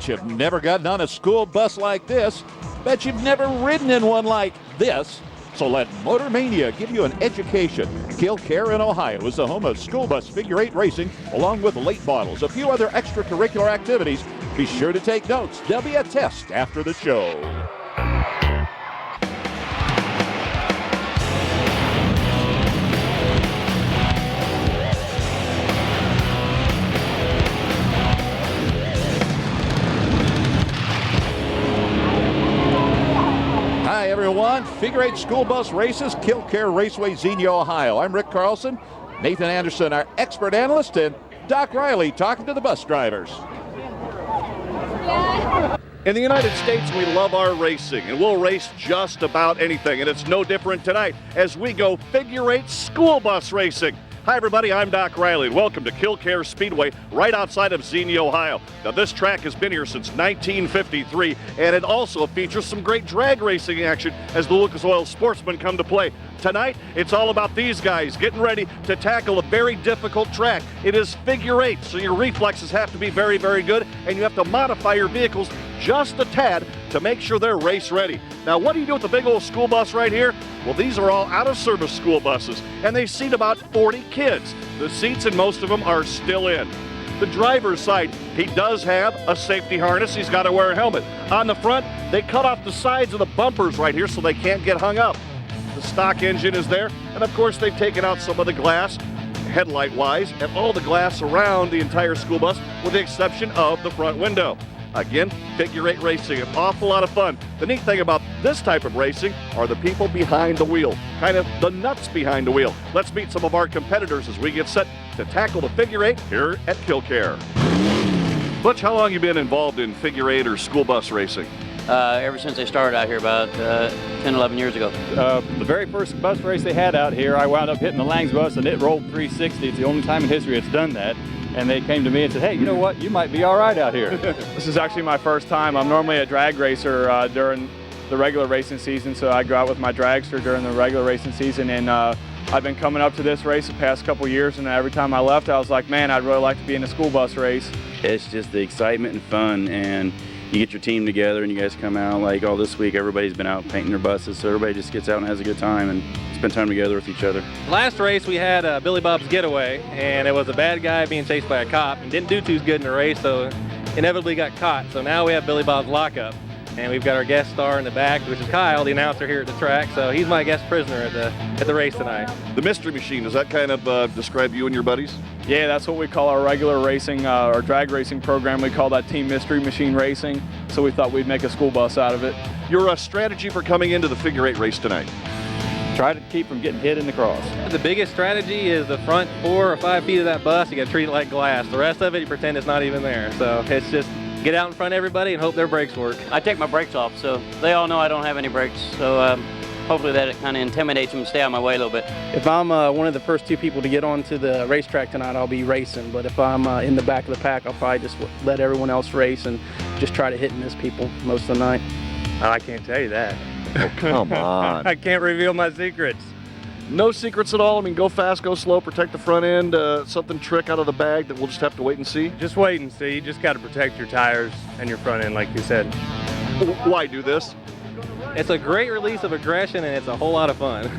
Bet you've never gotten on a school bus like this. Bet you've never ridden in one like this. So let Motor Mania give you an education. Kilcare in Ohio is the home of school bus figure eight racing, along with late models, a few other extracurricular activities. Be sure to take notes. There'll be a test after the show. Hi everyone, figure eight school bus races, Kilcare Raceway, Xenia, Ohio. I'm Rick Carlson, Nathan Anderson, our expert analyst, and Doc Riley talking to the bus drivers. In the United States, we love our racing, and we'll race just about anything, and it's no different tonight as we go figure eight school bus racing. Hi everybody, I'm Doc Riley, and welcome to Kilcare Speedway right outside of Xenia, Ohio. Now this track has been here since 1953, and it also features some great drag racing action as the Lucas Oil Sportsmen come to play. Tonight, it's all about these guys getting ready to tackle a very difficult track. It is figure eight, so your reflexes have to be very, very good, and you have to modify your vehicles just a tad to make sure they're race ready. Now, what do you do with the big old school bus right here? Well, these are all out-of-service school buses, and they seat about 40 kids. The seats in most of them are still in. The driver's side, he does have a safety harness. He's got to wear a helmet. On the front, they cut off the sides of the bumpers right here so they can't get hung up. The stock engine is there, and of course they've taken out some of the glass, headlight-wise, and all the glass around the entire school bus with the exception of the front window. Again, figure eight racing, an awful lot of fun. The neat thing about this type of racing are the people behind the wheel, kind of the nuts behind the wheel. Let's meet some of our competitors as we get set to tackle the figure eight here at Kilcare. Butch, how long have you been involved in figure eight or school bus racing? Ever since I started out here about 10, 11 years ago. The very first bus race they had out here, I wound up hitting the Langs bus and it rolled 360. It's the only time in history it's done that. And they came to me and said, hey, you know what? You might be all right out here. This is actually my first time. I'm normally a drag racer during the regular racing season, so I go out with my dragster during the regular racing season. And I've been coming up to this race the past couple years, and every time I left, I was like, man, I'd really like to be in a school bus race. It's just the excitement and fun, and you get your team together and you guys come out. Like all this week, everybody's been out painting their buses, so everybody just gets out and has a good time and spend time together with each other. Last race we had Billy Bob's Getaway, and it was a bad guy being chased by a cop and didn't do too good in the race, so inevitably got caught. So now we have Billy Bob's Lockup, and we've got our guest star in the back, which is Kyle, the announcer here at the track. So he's my guest prisoner at the race tonight. The Mystery Machine, does that kind of describe you and your buddies? Yeah, that's what we call our regular racing, our drag racing program. We call that Team Mystery Machine Racing, so we thought we'd make a school bus out of it. Your strategy for coming into the figure eight race tonight? Try to keep from getting hit in the cross. The biggest strategy is the front 4 or 5 feet of that bus. You got to treat it like glass. The rest of it, you pretend it's not even there. So it's just get out in front of everybody and hope their brakes work. I take my brakes off, so they all know I don't have any brakes. So hopefully that kind of intimidates them and stay out of my way a little bit. If I'm one of the first 2 people to get onto the racetrack tonight, I'll be racing. But if I'm in the back of the pack, I'll probably just let everyone else race and just try to hit and miss people most of the night. I can't tell you that. Oh, come on. I can't reveal my secrets. No secrets at all? I mean, go fast, go slow, protect the front end, something trick out of the bag that we'll just have to wait and see? Just wait and see. You just got to protect your tires and your front end, like you said. Why do this? It's a great release of aggression, and it's a whole lot of fun.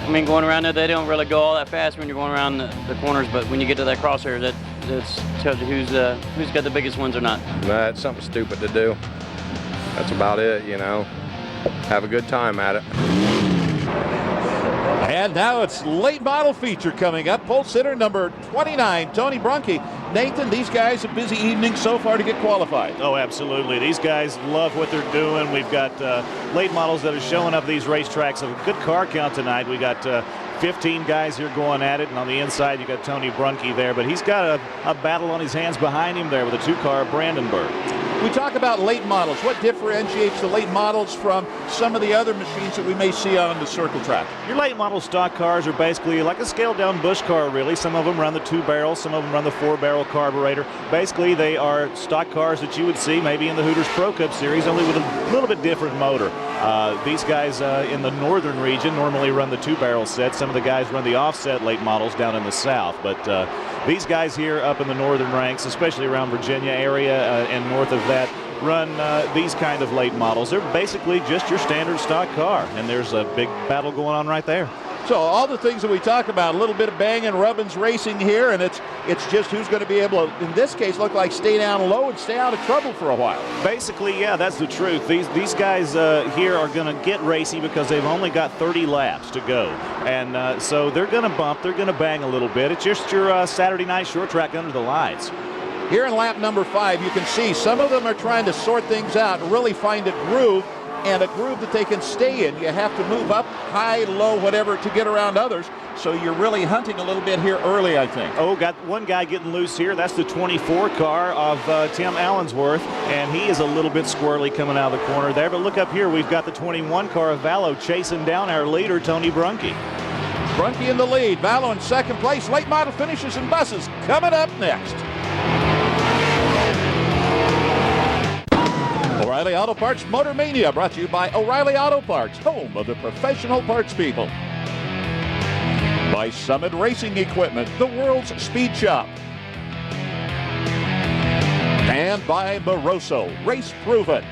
I mean, going around there, they don't really go all that fast when you're going around the corners, but when you get to that crosshair, that tells you who's got the biggest ones or not. That's something stupid to do. That's about it, you know. Have a good time at it. And now it's late model feature coming up. Pole sitter number 29, Tony Brunke. Nathan, these guys a busy evening so far to get qualified. Oh, absolutely. These guys love what they're doing. We've got late models that are showing up these racetracks. A good car count tonight. We got 15 guys here going at it, and on the inside you got Tony Brunke there, but he's got a battle on his hands behind him there with a 2-car Brandenburg. We talk about late models. What differentiates the late models from some of the other machines that we may see on the circle track? Your late model stock cars are basically like a scaled down Busch car, really. Some of them run the 2-barrel, some of them run the 4-barrel carburetor. Basically, they are stock cars that you would see maybe in the Hooters Pro Cup Series, only with a little bit different motor. These guys in the northern region normally run the 2-barrel set. Some of the guys run the offset late models down in the south. But these guys here up in the northern ranks, especially around Virginia area and north of that, run these kind of late models. They're basically just your standard stock car, and there's a big battle going on right there. So all the things that we talk about, a little bit of banging, rubbins racing here, and it's just who's going to be able to, in this case, look like stay down low and stay out of trouble for a while. Basically, yeah, that's the truth. These guys here are going to get racy because they've only got 30 laps to go. And so they're going to bump, they're going to bang a little bit. It's just your Saturday night short track under the lights. Here in lap number 5, you can see some of them are trying to sort things out and really find a groove, and a groove that they can stay in. You have to move up, high, low, whatever, to get around others. So you're really hunting a little bit here early, I think. Oh, got one guy getting loose here. That's the 24 car of Tim Allensworth, and he is a little bit squirrely coming out of the corner there. But look up here, we've got the 21 car of Vallow chasing down our leader, Tony Brunke. Brunke in the lead, Vallow in second place. Late model finishes and buses coming up next. O'Reilly Auto Parts Motor Mania, brought to you by O'Reilly Auto Parts, home of the professional parts people. By Summit Racing Equipment, the world's speed shop. And by Moroso, race proven.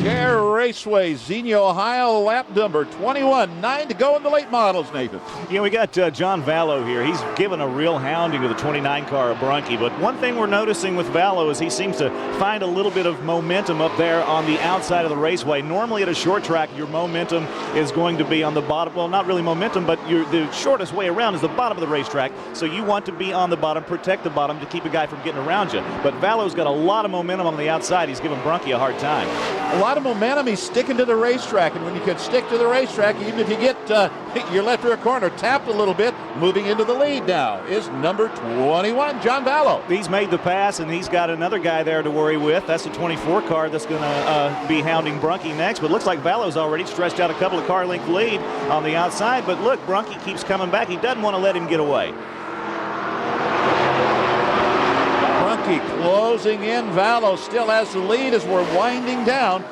Care Raceway, Xenia, Ohio, lap number 21. 9 to go in the late models, Nathan. Yeah, we got John Vallow here. He's given a real hounding to the 29 car of Brunke. But one thing we're noticing with Vallow is he seems to find a little bit of momentum up there on the outside of the raceway. Normally at a short track, your momentum is going to be on the bottom. Well, not really momentum, but the shortest way around is the bottom of the racetrack. So you want to be on the bottom, protect the bottom to keep a guy from getting around you. But Vallow's got a lot of momentum on the outside. He's giving Brunke a hard time. A lot of momentum. He's sticking to the racetrack, and when you can stick to the racetrack, even if you get your left rear corner tapped a little bit, moving into the lead now is number 21, John Vallow. He's made the pass, and he's got another guy there to worry with. That's the 24 car that's going to be hounding Brunke next, but looks like Vallow's already stretched out a couple of car length lead on the outside, but look, Brunke keeps coming back. He doesn't want to let him get away. Brunke closing in. Vallow still has the lead as we're winding down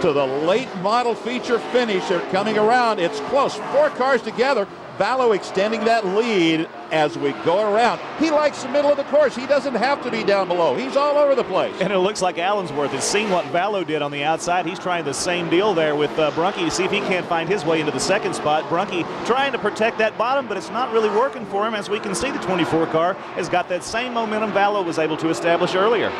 to the late model feature finish. They're coming around. It's close. 4 cars together. Vallow extending that lead as we go around. He likes the middle of the course. He doesn't have to be down below. He's all over the place. And it looks like Allensworth has seen what Vallow did on the outside. He's trying the same deal there with Brunke to see if he can't find his way into the second spot. Brunke trying to protect that bottom, but it's not really working for him. As we can see, the 24 car has got that same momentum Vallow was able to establish earlier.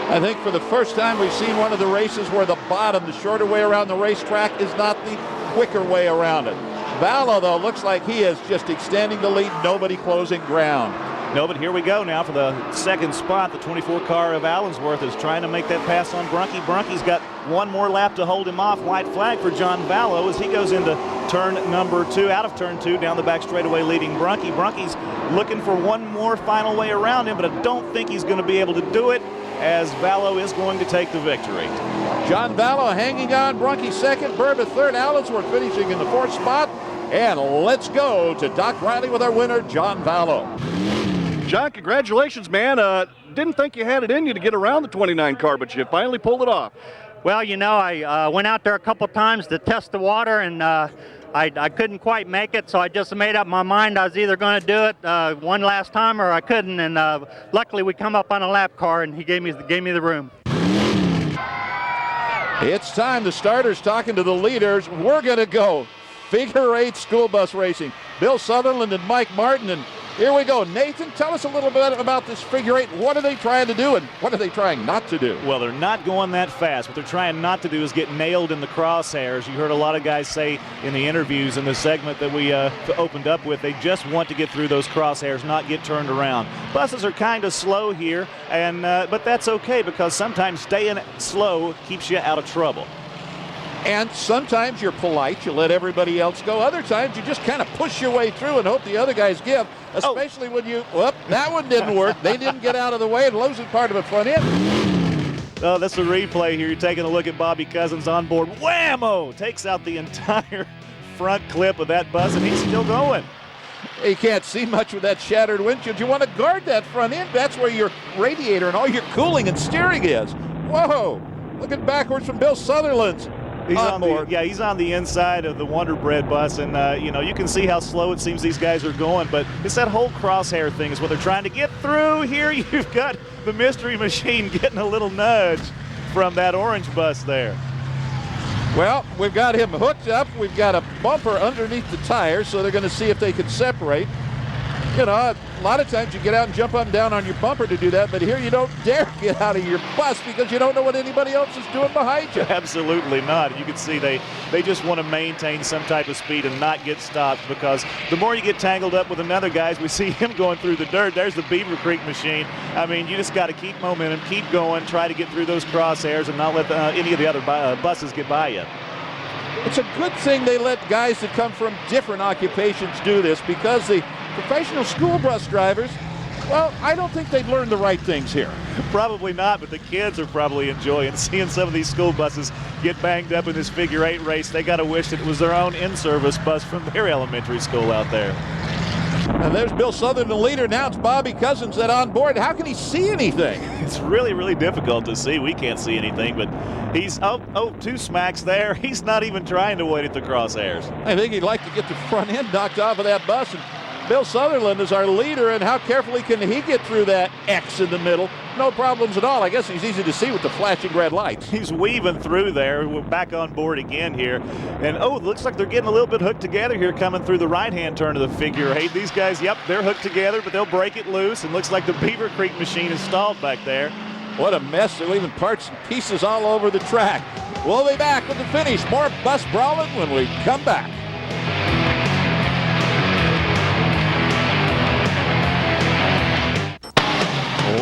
I think for the first time we've seen one of the races where the bottom, the shorter way around the racetrack, is not the quicker way around it. Vallow, though, looks like he is just extending the lead, nobody closing ground. No, but here we go now for the second spot. The 24 car of Allensworth is trying to make that pass on Brunke. Brunke's got one more lap to hold him off. White flag for John Vallow as he goes into turn number 2, out of turn 2, down the back straightaway leading Brunke. Brunke's looking for one more final way around him, but I don't think he's going to be able to do it, as Vallow is going to take the victory. John Vallow hanging on, Brunke second, Burba third, Allensworth finishing in the 4th spot. And let's go to Doc Riley with our winner, John Vallow. John, congratulations, man. Didn't think you had it in you to get around the 29 car, but you finally pulled it off. Well, you know, I went out there a couple times to test the water, and I couldn't quite make it, so I just made up my mind I was either going to do it one last time or I couldn't, and luckily we come up on a lap car, and he gave me the room. It's time. The starters talking to the leaders. We're going to go figure 8 school bus racing. Bill Sutherland and Mike Martin, and here we go. Nathan, tell us a little bit about this figure 8. What are they trying to do, and what are they trying not to do? Well, they're not going that fast. What they're trying not to do is get nailed in the crosshairs. You heard a lot of guys say in the interviews in the segment that we opened up with, they just want to get through those crosshairs, not get turned around. Buses are kind of slow here, and but that's okay, because sometimes staying slow keeps you out of trouble. And sometimes you're polite, you let everybody else go. Other times you just kind of push your way through and hope the other guys give, especially when you, whoop, that one didn't work. They didn't get out of the way and losing part of a front end. Oh, that's a replay here. You're taking a look at Bobby Cousins on board. Whammo! Takes out the entire front clip of that bus, and he's still going. You can't see much with that shattered windshield. You want to guard that front end. That's where your radiator and all your cooling and steering is. Whoa! Looking backwards from Bill Sutherland's He's on board. He's on the inside of the Wonder Bread bus, and you can see how slow it seems these guys are going, but it's that whole crosshair thing is what they're trying to get through. Here you've got the Mystery Machine getting a little nudge from that orange bus there. Well, we've got him hooked up. We've got a bumper underneath the tires, so they're going to see if they can separate. You know, a lot of times you get out and jump up and down on your bumper to do that, but here you don't dare get out of your bus because you don't know what anybody else is doing behind you. Absolutely not. You can see they just want to maintain some type of speed and not get stopped, because the more you get tangled up with another guy, as we see him going through the dirt, there's the Beavercreek machine. I mean, you just got to keep momentum, keep going, try to get through those crosshairs and not let any of the other buses get by you. It's a good thing they let guys that come from different occupations do this, because the professional school bus drivers, well, I don't think they've learned the right things here. Probably not, but the kids are probably enjoying seeing some of these school buses get banged up in this figure 8 race. They got to wish that it was their own in-service bus from their elementary school out there. And there's Bill Sutherland, the leader. Now it's Bobby Cousins that on board. How can he see anything? It's really, really difficult to see. We can't see anything, but he's, 2 smacks there. He's not even trying to wait at the crosshairs. I think he'd like to get the front end knocked off of that bus. And Bill Sutherland is our leader, and how carefully can he get through that X in the middle? No problems at all. I guess he's easy to see with the flashing red lights. He's weaving through there. We're back on board again here. And, it looks like they're getting a little bit hooked together here coming through the right-hand turn of the figure 8. These guys, yep, they're hooked together, but they'll break it loose. And looks like the Beavercreek machine is stalled back there. What a mess. They're leaving parts and pieces all over the track. We'll be back with the finish. More Bus Brawlin when we come back.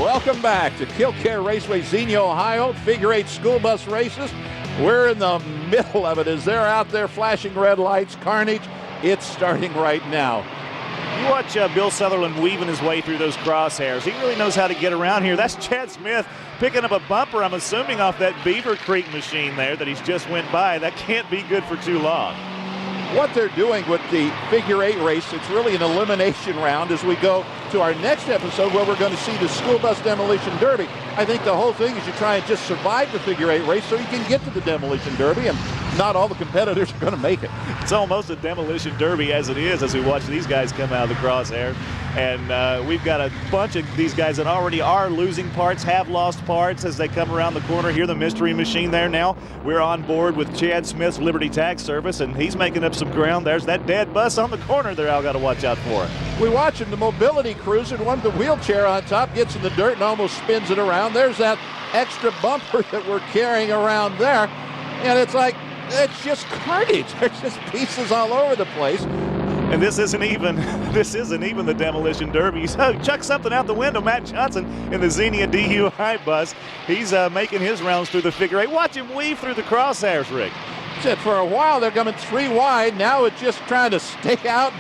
Welcome back to Killcare Raceway, Xenia, Ohio. Figure 8 school bus races. We're in the middle of it as they're out there flashing red lights. Carnage. It's starting right now. You watch Bill Sutherland weaving his way through those crosshairs. He really knows how to get around here. That's Chad Smith picking up a bumper, I'm assuming, off that Beavercreek machine there that he's just went by. That can't be good for too long. What they're doing with the figure 8 race, it's really an elimination round as we go to our next episode where we're going to see the school bus demolition derby. I think the whole thing is you try and just survive the figure 8 race so you can get to the demolition derby, and not all the competitors are going to make it. It's almost a demolition derby as it is, as we watch these guys come out of the crosshair. And we've got a bunch of these guys that already are losing parts, have lost parts as they come around the corner. Here, the Mystery Machine there now. We're on board with Chad Smith's Liberty Tax Service, and he's making up some ground. There's that dead bus on the corner there I've got to watch out for. We watch him, the mobility cruiser, one with the wheelchair on top, gets in the dirt and almost spins it around. There's that extra bumper that we're carrying around there. And it's like, it's just carnage. There's just pieces all over the place. And this isn't even the demolition derby. So chuck something out the window. Matt Johnson in the Xenia DUI bus. He's making his rounds through the figure 8. Watch him weave through the crosshairs, Rick. Said for a while they're coming 3 wide. Now it's just trying to stay out.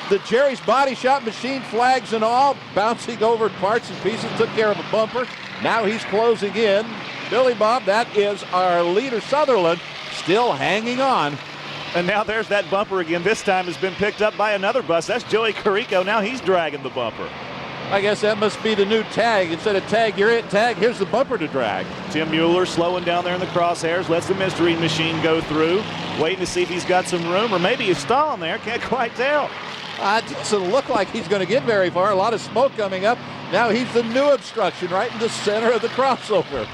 The Jerry's Body Shop machine, flags and all, bouncing over parts and pieces, took care of a bumper. Now he's closing in. Billy Bob, that is our leader, Sutherland, still hanging on. And now there's that bumper again. This time has been picked up by another bus. That's Joey Carrico. Now he's dragging the bumper. I guess that must be the new tag. Instead of tag, you're it, tag, here's the bumper to drag. Tim Mueller slowing down there in the crosshairs, lets the Mystery Machine go through, waiting to see if he's got some room, or maybe he's stalling there. Can't quite tell. It doesn't look like he's going to get very far. A lot of smoke coming up. Now he's the new obstruction right in the center of the crossover.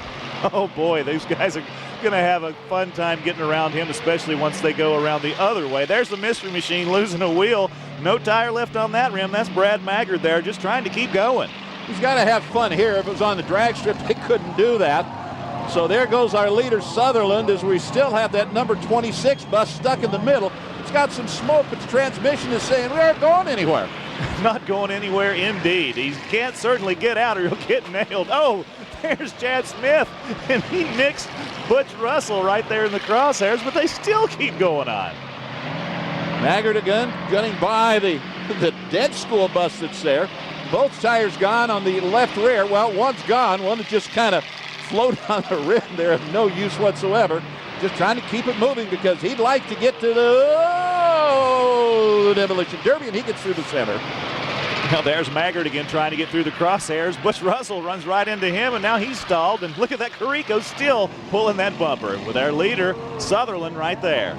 Oh boy, these guys are going to have a fun time getting around him, especially once they go around the other way. There's the Mystery Machine losing a wheel. No tire left on that rim. That's Brad Maggard there, just trying to keep going. He's got to have fun here. If it was on the drag strip, they couldn't do that. So there goes our leader, Sutherland, as we still have that number 26 bus stuck in the middle. It's got some smoke, but the transmission is saying we aren't going anywhere. Not going anywhere indeed. He can't certainly get out or he'll get nailed. Oh, there's Chad Smith, and he nicks Butch Russell right there in the crosshairs, but they still keep going on. Maggard again gunning by the dead school bus that's there. Both tires gone on the left rear. Well, one's gone. One that just kind of floated on the rim there of no use whatsoever. Just trying to keep it moving because he'd like to get to the demolition derby, and he gets through the center. Now there's Maggard again trying to get through the crosshairs. Butch Russell runs right into him, and now he's stalled. And look at that, Carrico still pulling that bumper with our leader, Sutherland, right there.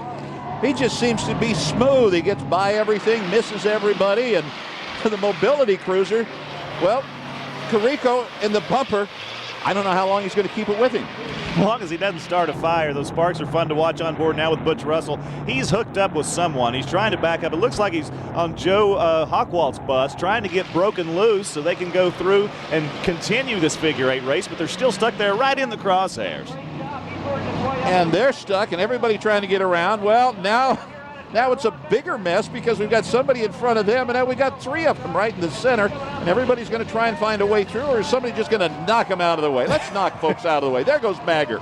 He just seems to be smooth. He gets by everything, misses everybody, and the mobility cruiser, well, Carrico in the bumper, I don't know how long he's going to keep it with him. As long as he doesn't start a fire. Those sparks are fun to watch on board now with Butch Russell. He's hooked up with someone. He's trying to back up. It looks like he's on Joe Hockwald's bus, trying to get broken loose so they can go through and continue this figure eight race, but they're still stuck there right in the crosshairs. And they're stuck, and everybody trying to get around. Well, now it's a bigger mess because we've got somebody in front of them, and now we got three of them right in the center, and everybody's going to try and find a way through, or is somebody just going to knock them out of the way? Let's knock folks out of the way. There goes Maggard.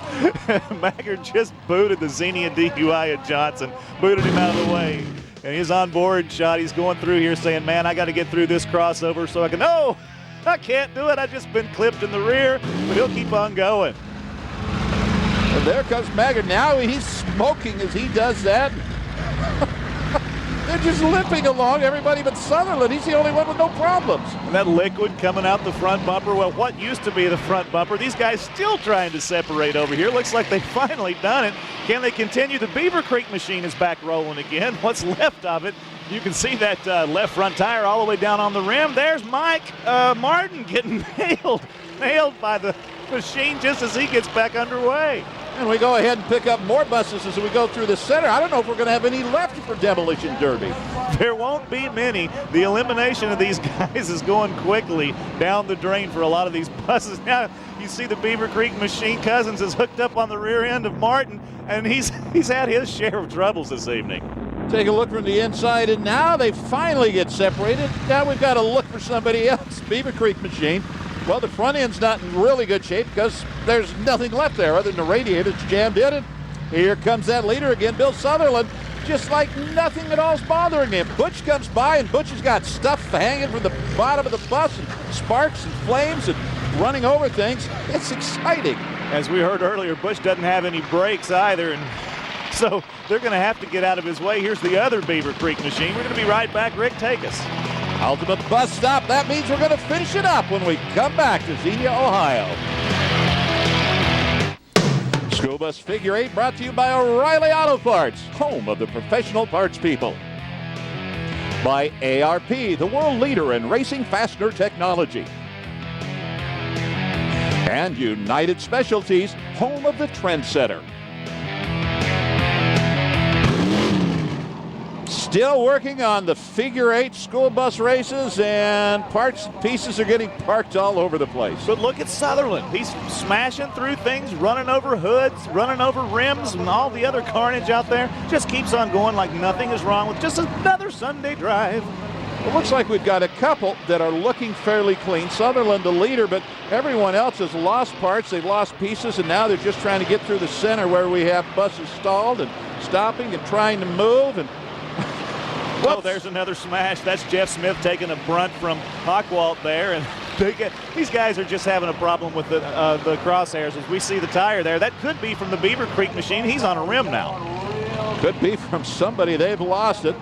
Maggard just booted the Xenia DUI at Johnson, booted him out of the way. And his onboard shot, he's going through here saying, man, I got to get through this crossover so I can, no, I can't do it. I've just been clipped in the rear, but he'll keep on going. And there comes Maggard. Now he's smoking as he does that. They're just limping along, everybody but Sutherland. He's the only one with no problems. And that liquid coming out the front bumper. Well, what used to be the front bumper, these guys still trying to separate over here. Looks like they've finally done it. Can they continue? The Beavercreek machine is back rolling again. What's left of it? You can see that left front tire all the way down on the rim. There's Mike Martin getting nailed by the machine just as he gets back underway. And we go ahead and pick up more buses as we go through the center. I don't know if we're going to have any left for Demolition Derby. There won't be many. The elimination of these guys is going quickly down the drain for a lot of these buses. Now you see the Beavercreek machine. Cousins is hooked up on the rear end of Martin, and he's had his share of troubles this evening. Take a look from the inside, and now they finally get separated. Now we've got to look for somebody else. Beavercreek machine. Well, the front end's not in really good shape because there's nothing left there other than the radiator that's jammed in it. Here comes that leader again, Bill Sutherland, just like nothing at all is bothering him. Butch comes by, and Butch has got stuff hanging from the bottom of the bus, and sparks and flames and running over things. It's exciting. As we heard earlier, Butch doesn't have any brakes either, and so they're going to have to get out of his way. Here's the other Beavercreek machine. We're going to be right back. Rick, take us. Ultimate bus stop. That means we're going to finish it up when we come back to Xenia, Ohio. School Bus Figure 8 brought to you by O'Reilly Auto Parts, home of the professional parts people. By ARP, the world leader in racing fastener technology. And United Specialties, home of the trendsetter. Still working on the figure 8 school bus races, and parts and pieces are getting parked all over the place. But look at Sutherland. He's smashing through things, running over hoods, running over rims, and all the other carnage out there. Just keeps on going like nothing is wrong with just another Sunday drive. It looks like we've got a couple that are looking fairly clean. Sutherland the leader, but everyone else has lost parts. They've lost pieces, and now they're just trying to get through the center where we have buses stalled and stopping and trying to move. And oh, there's another smash. That's Jeff Smith taking a brunt from Hockwald there, and these guys are just having a problem with the crosshairs. As we see the tire there, that could be from the Beavercreek machine. He's on a rim now. Could be from somebody. They've lost it.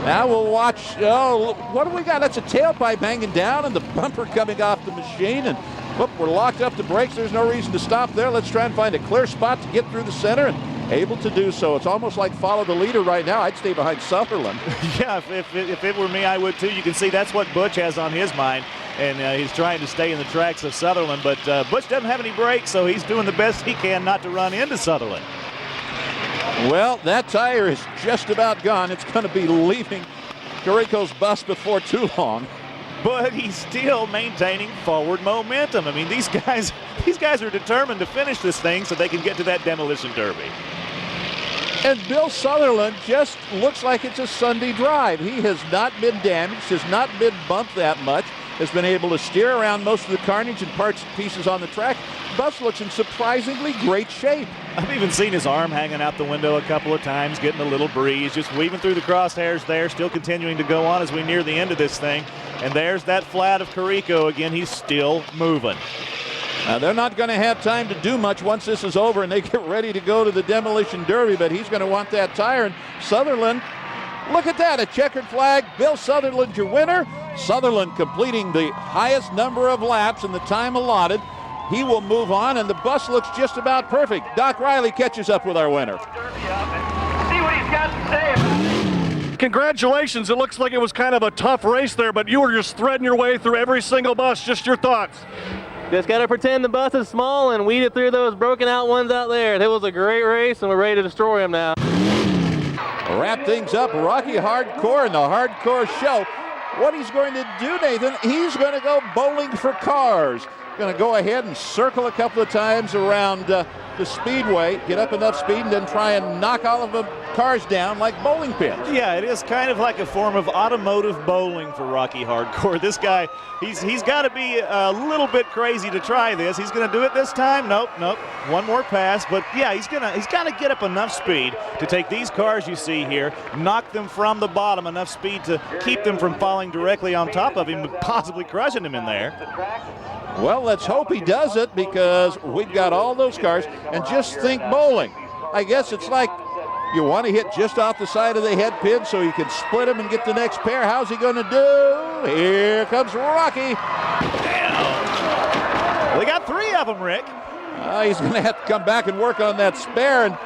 Now we'll watch. Oh, what do we got? That's a tailpipe hanging down and the bumper coming off the machine. And whoop, we're locked up to brakes. There's no reason to stop there. Let's try and find a clear spot to get through the center, and able to do so. It's almost like follow the leader right now. I'd stay behind Sutherland. Yeah, if it were me, I would too. You can see that's what Butch has on his mind, and he's trying to stay in the tracks of Sutherland. But Butch doesn't have any brakes, so he's doing the best he can not to run into Sutherland. Well, that tire is just about gone. It's going to be leaving Carrico's bus before too long. But he's still maintaining forward momentum. I mean, these guys are determined to finish this thing so they can get to that Demolition Derby. And Bill Sutherland just looks like it's a Sunday drive. He has not been damaged, has not been bumped that much, has been able to steer around most of the carnage and parts and pieces on the track. Bus looks in surprisingly great shape. I've even seen his arm hanging out the window a couple of times, getting a little breeze, just weaving through the crosshairs there, still continuing to go on as we near the end of this thing. And there's that flat of Carrico again. He's still moving. They're not going to have time to do much once this is over and they get ready to go to the Demolition Derby, but he's going to want that tire. And Sutherland, look at that, a checkered flag. Bill Sutherland, your winner. Sutherland completing the highest number of laps in the time allotted. He will move on, and the bus looks just about perfect. Doc Riley catches up with our winner. See what he's got to say. Congratulations. It looks like it was kind of a tough race there, but you were just threading your way through every single bus. Just your thoughts. Just got to pretend the bus is small and weed it through those broken out ones out there. It was a great race, and we're ready to destroy them now. Wrap things up, Rocky Hardcore and the Hardcore Show. What he's going to do, Nathan, he's going to go bowling for cars. Going to go ahead and circle a couple of times around the speedway, get up enough speed, and then try and knock all of the cars down like bowling pins. Yeah, it is kind of like a form of automotive bowling for Rocky Hardcore. This guy, he's got to be a little bit crazy to try this. He's going to do it this time. Nope. One more pass, but yeah, he's got to get up enough speed to take these cars you see here, knock them from the bottom, enough speed to keep them from falling directly on top of him, possibly crushing him in there. Well, let's hope he does it, because we've got all those cars. And just think bowling. I guess it's like you want to hit just off the side of the head pin so you can split them and get the next pair. How's he going to do? Here comes Rocky. Well, they got 3 of them, Rick. He's going to have to come back and work on that spare. And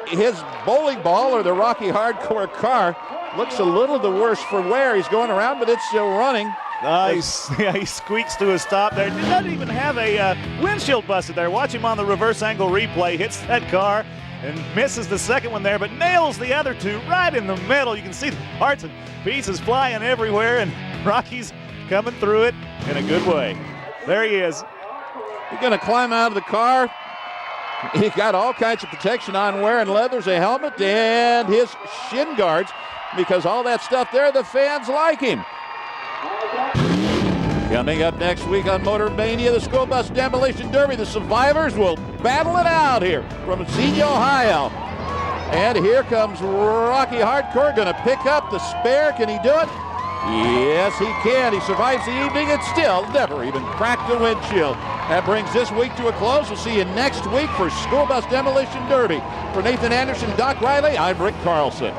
his bowling ball, or the Rocky Hardcore car, looks a little the worse for wear. He's going around, but it's still running. He squeaks to a stop there. He doesn't even have a windshield busted there. Watch him on the reverse angle replay. Hits that car and misses the second one there, but nails the other 2 right in the middle. You can see the parts and pieces flying everywhere, and Rocky's coming through it in a good way. There he is. He's going to climb out of the car. He got all kinds of protection on, wearing leathers, a helmet, and his shin guards, because all that stuff there, the fans like him. Coming up next week on Motor Mania, the School Bus Demolition Derby. The survivors will battle it out here from Xenia, Ohio. And here comes Rocky Hardcore, going to pick up the spare. Can he do it? Yes, he can. He survives the evening and still never even cracked the windshield. That brings this week to a close. We'll see you next week for School Bus Demolition Derby. For Nathan Anderson, Doc Riley, I'm Rick Carlson.